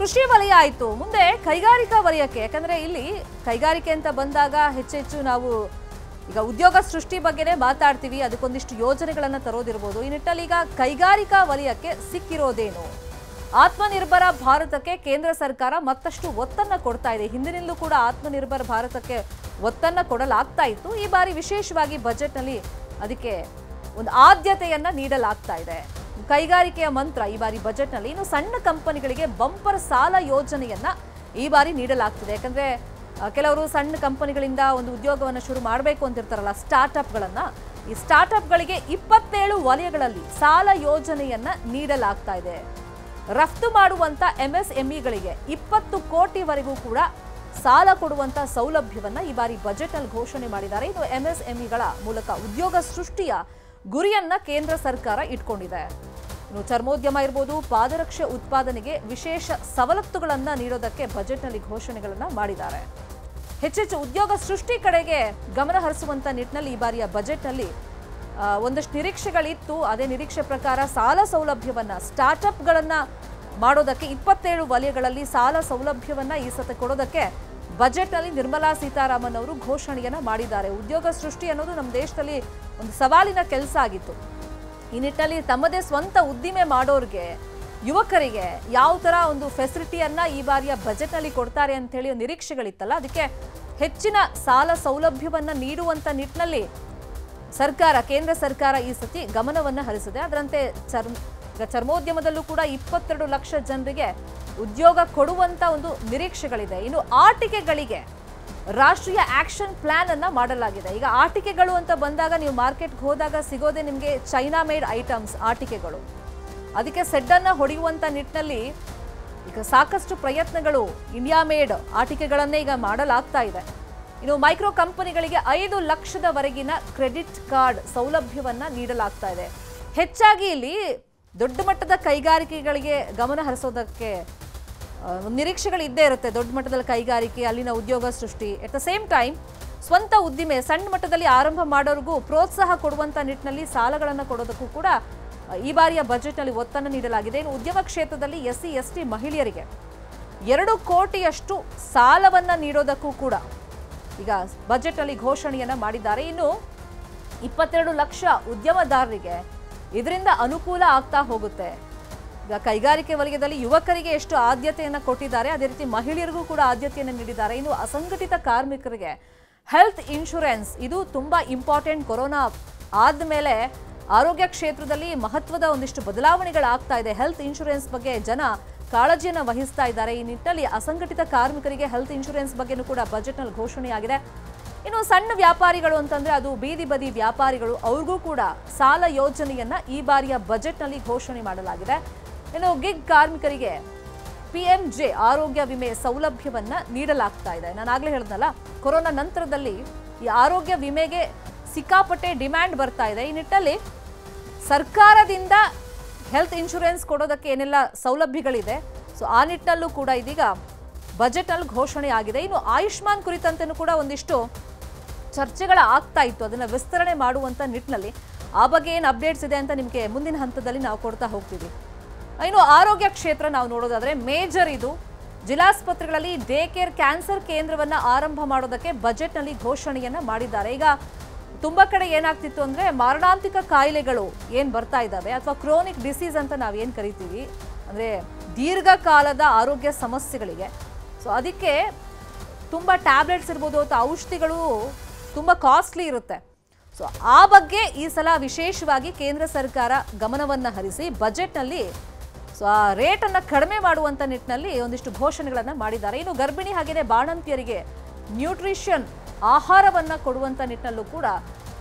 ಕೃಷಿ ವಲಯ ಆಯಿತು, ಮುಂದೆ ಕೈಗಾರಿಕಾ ವಲಯಕ್ಕೆ. ಯಾಕಂದ್ರೆ ಇಲ್ಲಿ ಕೈಗಾರಿಕೆ ಅಂತ ಬಂದಾಗ ಹೆಚ್ಚೆಚ್ಚು ನಾವು ಈಗ ಉದ್ಯೋಗ ಸೃಷ್ಟಿ ಬಗ್ಗೆನೇ ಮಾತಾಡ್ತೀವಿ, ಅದಕ್ಕೊಂದಿಷ್ಟು ಯೋಜನೆಗಳನ್ನು ತರೋದಿರ್ಬೋದು. ಈ ನಿಟ್ಟಲ್ಲಿ ಈಗ ಕೈಗಾರಿಕಾ ವಲಯಕ್ಕೆ ಸಿಕ್ಕಿರೋದೇನು? ಆತ್ಮನಿರ್ಭರ ಭಾರತಕ್ಕೆ ಕೇಂದ್ರ ಸರ್ಕಾರ ಮತ್ತಷ್ಟು ಒತ್ತನ್ನ ಕೊಡ್ತಾ ಇದೆ. ಹಿಂದಿನಿಂದಲೂ ಕೂಡ ಆತ್ಮನಿರ್ಭರ ಭಾರತಕ್ಕೆ ಒತ್ತನ್ನ ಕೊಡಲಾಗ್ತಾ ಇತ್ತು. ಈ ಬಾರಿ ವಿಶೇಷವಾಗಿ ಬಜೆಟ್ನಲ್ಲಿ ಅದಕ್ಕೆ ಒಂದು ಆದ್ಯತೆಯನ್ನ ನೀಡಲಾಗ್ತಾ ಇದೆ. ಕೈಗಾರಿಕೆಯ ಮಂತ್ರ ಈ ಬಾರಿ ಬಜೆಟ್ನಲ್ಲಿ. ಇನ್ನು ಸಣ್ಣ ಕಂಪನಿಗಳಿಗೆ ಬಂಪರ್ ಸಾಲ ಯೋಜನೆಯನ್ನ ಈ ಬಾರಿ ನೀಡಲಾಗ್ತಿದೆ. ಯಾಕಂದ್ರೆ ಕೆಲವರು ಸಣ್ಣ ಕಂಪನಿಗಳಿಂದ ಒಂದು ಉದ್ಯೋಗವನ್ನು ಶುರು ಮಾಡಬೇಕು ಅಂತಿರ್ತಾರಲ್ಲ, ಸ್ಟಾರ್ಟ್ಅಪ್ಗಳನ್ನ. ಈ ಸ್ಟಾರ್ಟ್ಅಪ್ಗಳಿಗೆ 27 ವಲಯಗಳಲ್ಲಿ ಸಾಲ ಯೋಜನೆಯನ್ನ ನೀಡಲಾಗ್ತಾ ಇದೆ. ರಫ್ತು ಮಾಡುವಂತ MSMEಗಳಿಗೆ 20 ಕೋಟಿವರೆಗೂ ಕೂಡ ಸಾಲ ಕೊಡುವಂತ ಸೌಲಭ್ಯವನ್ನ ಈ ಬಾರಿ ಬಜೆಟ್ನಲ್ಲಿ ಘೋಷಣೆ ಮಾಡಿದ್ದಾರೆ. ಇನ್ನು MSMEಗಳ ಮೂಲಕ ಉದ್ಯೋಗ ಸೃಷ್ಟಿಯ ಗುರಿಯನ್ನ ಕೇಂದ್ರ ಸರ್ಕಾರ ಇಟ್ಕೊಂಡಿದೆ. ಇನ್ನು ಚರ್ಮೋದ್ಯಮ ಇರ್ಬೋದು, ಪಾದರಕ್ಷೆ ಉತ್ಪಾದನೆಗೆ ವಿಶೇಷ ಸವಲತ್ತುಗಳನ್ನ ನೀಡೋದಕ್ಕೆ ಬಜೆಟ್ನಲ್ಲಿ ಘೋಷಣೆಗಳನ್ನ ಮಾಡಿದ್ದಾರೆ. ಹೆಚ್ಚೆಚ್ಚು ಉದ್ಯೋಗ ಸೃಷ್ಟಿ ಕಡೆಗೆ ಗಮನ ಹರಿಸುವಂತ ನಿಟ್ಟಿನಲ್ಲಿ ಈ ಬಾರಿಯ ಬಜೆಟ್ನಲ್ಲಿ ಒಂದಷ್ಟು ನಿರೀಕ್ಷೆಗಳಿತ್ತು. ಅದೇ ನಿರೀಕ್ಷೆ ಪ್ರಕಾರ ಸಾಲ ಸೌಲಭ್ಯವನ್ನ ಸ್ಟಾರ್ಟ್ಅಪ್ಗಳನ್ನ ಮಾಡೋದಕ್ಕೆ 27 ವಲಯಗಳಲ್ಲಿ ಸಾಲ ಸೌಲಭ್ಯವನ್ನ ಈ ಸತ ಕೊಡೋದಕ್ಕೆ ಬಜೆಟ್ನಲ್ಲಿ ನಿರ್ಮಲಾ ಸೀತಾರಾಮನ್ ಅವರು ಘೋಷಣೆಯನ್ನ ಮಾಡಿದ್ದಾರೆ. ಉದ್ಯೋಗ ಸೃಷ್ಟಿ ಅನ್ನೋದು ನಮ್ಮ ದೇಶದಲ್ಲಿ ಒಂದು ಸವಾಲಿನ ಕೆಲಸ ಆಗಿತ್ತು. ಈ ನಿಟ್ಟಿನಲ್ಲಿ ತಮ್ಮದೇ ಸ್ವಂತ ಉದ್ದಿಮೆ ಮಾಡೋರಿಗೆ, ಯುವಕರಿಗೆ ಯಾವ ತರ ಒಂದು ಫೆಸಿಲಿಟಿಯನ್ನ ಈ ಬಾರಿಯ ಬಜೆಟ್ನಲ್ಲಿ ಕೊಡ್ತಾರೆ ಅಂತ ಹೇಳಿ ನಿರೀಕ್ಷೆಗಳಿತ್ತಲ್ಲ, ಅದಕ್ಕೆ ಹೆಚ್ಚಿನ ಸಾಲ ಸೌಲಭ್ಯವನ್ನ ನೀಡುವಂತ ನಿಟ್ಟಿನಲ್ಲಿ ಕೇಂದ್ರ ಸರ್ಕಾರ ಈ ಸತಿ ಗಮನವನ್ನ ಹರಿಸಿದೆ. ಅದರಂತೆ ಚರ್ಮೋದ್ಯಮದಲ್ಲೂ ಕೂಡ 22 ಲಕ್ಷ ಜನರಿಗೆ ಉದ್ಯೋಗ ಕೊಡುವಂತ ಒಂದು ನಿರೀಕ್ಷೆಗಳಿದೆ. ಇನ್ನು ಆಟಿಕೆಗಳಿಗೆ ರಾಷ್ಟ್ರೀಯ ಆಕ್ಷನ್ ಪ್ಲಾನ್ ಅನ್ನ ಮಾಡಲಾಗಿದೆ. ಈಗ ಆಟಿಕೆಗಳು ಅಂತ ಬಂದಾಗ ನೀವು ಮಾರ್ಕೆಟ್ಗೆ ಹೋದಾಗ ಸಿಗೋದೇ ನಿಮಗೆ ಚೈನಾ ಮೇಡ್ ಐಟಮ್ಸ್ ಆಟಿಕೆಗಳು. ಅದಕ್ಕೆ ಸೆಡ್ ಅನ್ನ ಹೊಡೆಯುವಂತ ನಿಟ್ಟಿನಲ್ಲಿ ಈಗ ಸಾಕಷ್ಟು ಪ್ರಯತ್ನಗಳು ಇಂಡಿಯಾ ಮೇಡ್ ಆಟಿಕೆಗಳನ್ನೇ ಈಗ ಮಾಡಲಾಗ್ತಾ ಇದೆ. ಇನ್ನು ಮೈಕ್ರೋ ಕಂಪನಿಗಳಿಗೆ 5 ಲಕ್ಷದವರೆಗಿನ ಕ್ರೆಡಿಟ್ ಕಾರ್ಡ್ ಸೌಲಭ್ಯವನ್ನ ನೀಡಲಾಗ್ತಾ ಇದೆ. ಹೆಚ್ಚಾಗಿ ಇಲ್ಲಿ ದೊಡ್ಡ ಮಟ್ಟದ ಕೈಗಾರಿಕೆಗಳಿಗೆ ಗಮನ ಹರಿಸೋದಕ್ಕೆ ನಿರೀಕ್ಷೆಗಳು ಇದ್ದೇ ಇರುತ್ತೆ. ದೊಡ್ಡ ಮಟ್ಟದಲ್ಲಿ ಕೈಗಾರಿಕೆ, ಅಲ್ಲಿನ ಉದ್ಯೋಗ ಸೃಷ್ಟಿ, ಎಟ್ ದ ಸೇಮ್ ಟೈಮ್ ಸ್ವಂತ ಉದ್ದಿಮೆ ಸಣ್ಣ ಮಟ್ಟದಲ್ಲಿ ಆರಂಭ ಮಾಡೋರಿಗೂ ಪ್ರೋತ್ಸಾಹ ಕೊಡುವಂತ ನಿಟ್ಟಿನಲ್ಲಿ ಸಾಲಗಳನ್ನು ಕೊಡೋದಕ್ಕೂ ಕೂಡ ಈ ಬಾರಿಯ ಬಜೆಟ್ನಲ್ಲಿ ಒತ್ತನ್ನು ನೀಡಲಾಗಿದೆ. ಇನ್ನು ಉದ್ಯಮ ಕ್ಷೇತ್ರದಲ್ಲಿ SC ST ಮಹಿಳೆಯರಿಗೆ 2 ಕೋಟಿಯಷ್ಟು ಸಾಲವನ್ನ ನೀಡೋದಕ್ಕೂ ಕೂಡ ಈಗ ಬಜೆಟ್ನಲ್ಲಿ ಘೋಷಣೆಯನ್ನ ಮಾಡಿದ್ದಾರೆ. ಇನ್ನು 22 ಲಕ್ಷ ಉದ್ಯಮದಾರರಿಗೆ ಇದರಿಂದ ಅನುಕೂಲ ಆಗ್ತಾ ಹೋಗುತ್ತೆ. ಈಗ ಕೈಗಾರಿಕೆ ವಲಯದಲ್ಲಿ ಯುವಕರಿಗೆ ಎಷ್ಟು ಆದ್ಯತೆಯನ್ನು ಕೊಟ್ಟಿದ್ದಾರೆ, ಅದೇ ರೀತಿ ಮಹಿಳೆಯರಿಗೂ ಕೂಡ ಆದ್ಯತೆಯನ್ನು ನೀಡಿದ್ದಾರೆ. ಇನ್ನು ಅಸಂಘಟಿತ ಕಾರ್ಮಿಕರಿಗೆ ಹೆಲ್ತ್ ಇನ್ಶೂರೆನ್ಸ್ ಇದು ತುಂಬಾ ಇಂಪಾರ್ಟೆಂಟ್. ಕೊರೋನಾ ಆದಮೇಲೆ ಆರೋಗ್ಯ ಕ್ಷೇತ್ರದಲ್ಲಿ ಮಹತ್ವದ ಒಂದಿಷ್ಟು ಬದಲಾವಣೆಗಳಾಗ್ತಾ ಇದೆ. ಹೆಲ್ತ್ ಇನ್ಶೂರೆನ್ಸ್ ಬಗ್ಗೆ ಜನ ಕಾಳಜಿಯನ್ನು ವಹಿಸ್ತಾ ಇದ್ದಾರೆ. ಈ ನಿಟ್ಟಿನಲ್ಲಿ ಅಸಂಘಟಿತ ಕಾರ್ಮಿಕರಿಗೆ ಹೆಲ್ತ್ ಇನ್ಶೂರೆನ್ಸ್ ಬಗ್ಗೆನೂ ಕೂಡ ಬಜೆಟ್ನಲ್ಲಿ ಘೋಷಣೆಯಾಗಿದೆ. ಇನ್ನು ಸಣ್ಣ ವ್ಯಾಪಾರಿಗಳು ಅಂತಂದ್ರೆ ಅದು ಬೀದಿ ಬದಿ ವ್ಯಾಪಾರಿಗಳು, ಅವ್ರಿಗೂ ಕೂಡ ಸಾಲ ಯೋಜನೆಯನ್ನ ಈ ಬಾರಿಯ ಬಜೆಟ್ನಲ್ಲಿ ಘೋಷಣೆ ಮಾಡಲಾಗಿದೆ. ಇನ್ನು ಗಿಗ್ ಕಾರ್ಮಿಕರಿಗೆ PMJ ಆರೋಗ್ಯ ವಿಮೆ ಸೌಲಭ್ಯವನ್ನ ನೀಡಲಾಗ್ತಾ ಇದೆ. ನಾನು ಆಗ್ಲೇ ಹೇಳಿದ್ನಲ್ಲ, ಕೊರೋನಾ ನಂತರದಲ್ಲಿ ಈ ಆರೋಗ್ಯ ವಿಮೆಗೆ ಸಿಕ್ಕಾಪಟ್ಟೆ ಡಿಮ್ಯಾಂಡ್ ಬರ್ತಾ ಇದೆ. ಈ ನಿಟ್ಟಿನಲ್ಲಿ ಸರ್ಕಾರದಿಂದ ಹೆಲ್ತ್ ಇನ್ಶೂರೆನ್ಸ್ ಕೊಡೋದಕ್ಕೆ ಏನೆಲ್ಲ ಸೌಲಭ್ಯಗಳಿದೆ, ಸೊ ಆ ನಿಟ್ಟಿನಲ್ಲೂ ಕೂಡ ಇದೀಗ ಬಜೆಟ್ನಲ್ಲಿ ಘೋಷಣೆ ಆಗಿದೆ. ಇನ್ನು ಆಯುಷ್ಮಾನ್ ಕುರಿತಂತೆನೂ ಕೂಡ ಒಂದಿಷ್ಟು ಚರ್ಚೆಗಳ ಆಗ್ತಾ ಇತ್ತು, ಅದನ್ನ ವಿಸ್ತರಣೆ ಮಾಡುವಂತ ನಿಟ್ಟಿನಲ್ಲಿ ಆ ಬಗ್ಗೆ ಏನು ಅಪ್ಡೇಟ್ಸ್ ಇದೆ ಅಂತ ನಿಮಗೆ ಮುಂದಿನ ಹಂತದಲ್ಲಿ ನಾವು ಕೊಡ್ತಾ ಹೋಗ್ತೀವಿ. ಇನ್ನು ಆರೋಗ್ಯ ಕ್ಷೇತ್ರ ನಾವು ನೋಡೋದಾದ್ರೆ ಮೇಜರ್ ಇದು. ಜಿಲ್ಲಾಸ್ಪತ್ರೆಗಳಲ್ಲಿ ಡೇ ಕೇರ್ ಕ್ಯಾನ್ಸರ್ ಕೇಂದ್ರವನ್ನ ಆರಂಭ ಮಾಡೋದಕ್ಕೆ ಬಜೆಟ್ನಲ್ಲಿ ಘೋಷಣೆಯನ್ನ ಮಾಡಿದ್ದಾರೆ. ಈಗ ತುಂಬಾ ಕಡೆ ಏನಾಗ್ತಿತ್ತು ಅಂದ್ರೆ ಮಾರಣಾಂತಿಕ ಕಾಯಿಲೆಗಳು ಏನ್ ಬರ್ತಾ ಇದ್ದಾವೆ, ಅಥವಾ ಕ್ರೋನಿಕ್ ಡಿಸೀಸ್ ಅಂತ ನಾವೇನ್ ಕರಿತೀವಿ, ಅಂದ್ರೆ ದೀರ್ಘಕಾಲದ ಆರೋಗ್ಯ ಸಮಸ್ಯೆಗಳಿಗೆ, ಸೊ ಅದಕ್ಕೆ ತುಂಬಾ ಟ್ಯಾಬ್ಲೆಟ್ಸ್ ಇರ್ಬೋದು ಅಥವಾ ಔಷಧಿಗಳು ತುಂಬಾ ಕಾಸ್ಟ್ಲಿ ಇರುತ್ತೆ. ಸೊ ಆ ಬಗ್ಗೆ ಈ ಸಲ ವಿಶೇಷವಾಗಿ ಕೇಂದ್ರ ಸರ್ಕಾರ ಗಮನವನ್ನ ಹರಿಸಿ ಬಜೆಟ್ನಲ್ಲಿ ಸೊ ಆ ರೇಟನ್ನು ಕಡಿಮೆ ಮಾಡುವಂತ ನಿಟ್ಟಿನಲ್ಲಿ ಒಂದಿಷ್ಟು ಘೋಷಣೆಗಳನ್ನು ಮಾಡಿದ್ದಾರೆ. ಇನ್ನು ಗರ್ಭಿಣಿ ಹಾಗೆಯೇ ಬಾಣಂತಿಯರಿಗೆ ನ್ಯೂಟ್ರಿಷನ್ ಆಹಾರವನ್ನ ಕೊಡುವಂತ ನಿಟ್ಟಿನಲ್ಲೂ ಕೂಡ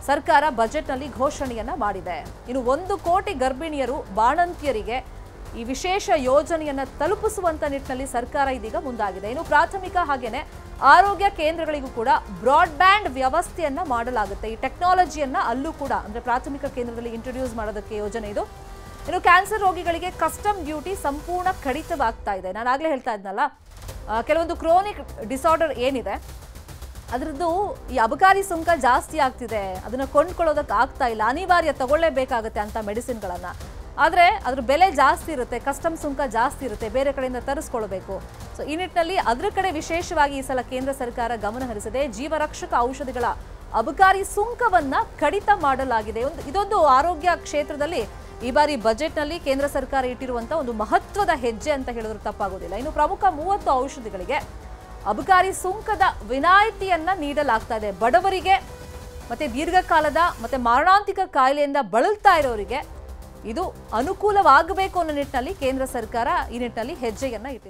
ಸರ್ಕಾರ ಬಜೆಟ್ನಲ್ಲಿ ಘೋಷಣೆಯನ್ನ ಮಾಡಿದೆ. ಇನ್ನು 1 ಕೋಟಿ ಗರ್ಭಿಣಿಯರು ಬಾಣಂತಿಯರಿಗೆ ಈ ವಿಶೇಷ ಯೋಜನೆಯನ್ನ ತಲುಪಿಸುವಂತ ನಿಟ್ಟಿನಲ್ಲಿ ಸರ್ಕಾರ ಇದೀಗ ಮುಂದಾಗಿದೆ. ಇನ್ನು ಪ್ರಾಥಮಿಕ ಹಾಗೇನೆ ಆರೋಗ್ಯ ಕೇಂದ್ರಗಳಿಗೂ ಕೂಡ ಬ್ರಾಡ್ಬ್ಯಾಂಡ್ ವ್ಯವಸ್ಥೆಯನ್ನ ಮಾಡಲಾಗುತ್ತೆ. ಈ ಟೆಕ್ನಾಲಜಿಯನ್ನ ಅಲ್ಲೂ ಕೂಡ ಅಂದ್ರೆ ಪ್ರಾಥಮಿಕ ಕೇಂದ್ರದಲ್ಲಿ ಇಂಟ್ರೊಡ್ಯೂಸ್ ಮಾಡೋದಕ್ಕೆ ಯೋಜನೆ ಇದು. ಇನ್ನು ಕ್ಯಾನ್ಸರ್ ರೋಗಿಗಳಿಗೆ ಕಸ್ಟಮ್ ಡ್ಯೂಟಿ ಸಂಪೂರ್ಣ ಕಡಿತವಾಗ್ತಾ ಇದೆ. ನಾನು ಆಗ್ಲೇ ಹೇಳ್ತಾ ಇದ್ನಲ್ಲ, ಕೆಲವೊಂದು ಕ್ರೋನಿಕ್ ಡಿಸಾರ್ಡರ್ ಏನಿದೆ ಅದರದ್ದು ಈ ಅಬಕಾರಿ ಸುಂಕ ಜಾಸ್ತಿ ಆಗ್ತಿದೆ, ಅದನ್ನ ಕೊಂಡ್ಕೊಳ್ಳೋದಕ್ಕೆ ಆಗ್ತಾ ಇಲ್ಲ, ಅನಿವಾರ್ಯ ತಗೊಳ್ಳೇಬೇಕಾಗುತ್ತೆ ಅಂತ ಮೆಡಿಸಿನ್ಗಳನ್ನ. ಆದರೆ ಅದ್ರ ಬೆಲೆ ಜಾಸ್ತಿ ಇರುತ್ತೆ, ಕಸ್ಟಮ್ ಸುಂಕ ಜಾಸ್ತಿ ಇರುತ್ತೆ, ಬೇರೆ ಕಡೆಯಿಂದ ತರಿಸ್ಕೊಳ್ಬೇಕು. ಸೊ ಈ ನಿಟ್ಟಿನಲ್ಲಿ ಅದರ ಕಡೆ ವಿಶೇಷವಾಗಿ ಈ ಸಲ ಕೇಂದ್ರ ಸರ್ಕಾರ ಗಮನ ಹರಿಸಿದೆ. ಜೀವರಕ್ಷಕ ಔಷಧಿಗಳ ಅಬಕಾರಿ ಸುಂಕವನ್ನ ಕಡಿತ ಮಾಡಲಾಗಿದೆ. ಇದೊಂದು ಆರೋಗ್ಯ ಕ್ಷೇತ್ರದಲ್ಲಿ ಈ ಬಾರಿ ಬಜೆಟ್ನಲ್ಲಿ ಕೇಂದ್ರ ಸರ್ಕಾರ ಇಟ್ಟಿರುವಂತಹ ಒಂದು ಮಹತ್ವದ ಹೆಜ್ಜೆ ಅಂತ ಹೇಳಿದ್ರು ತಪ್ಪಾಗೋದಿಲ್ಲ. ಇನ್ನು ಪ್ರಮುಖ 30 ಔಷಧಿಗಳಿಗೆ ಅಬಕಾರಿ ಸುಂಕದ ವಿನಾಯಿತಿಯನ್ನ ನೀಡಲಾಗ್ತಾ ಇದೆ. ಬಡವರಿಗೆ ಮತ್ತೆ ದೀರ್ಘಕಾಲದ ಮತ್ತೆ ಮಾರಣಾಂತಿಕ ಕಾಯಿಲೆಯಿಂದ ಬಳಲ್ತಾ ಇರೋರಿಗೆ ಇದು ಅನುಕೂಲವಾಗಬೇಕು ಅನ್ನೋ ನಿಟ್ಟಿನಲ್ಲಿ ಕೇಂದ್ರ ಸರ್ಕಾರ ಈ ನಿಟ್ಟಿನಲ್ಲಿ ಹೆಜ್ಜೆಯನ್ನ ಇಟ್ಟಿದೆ.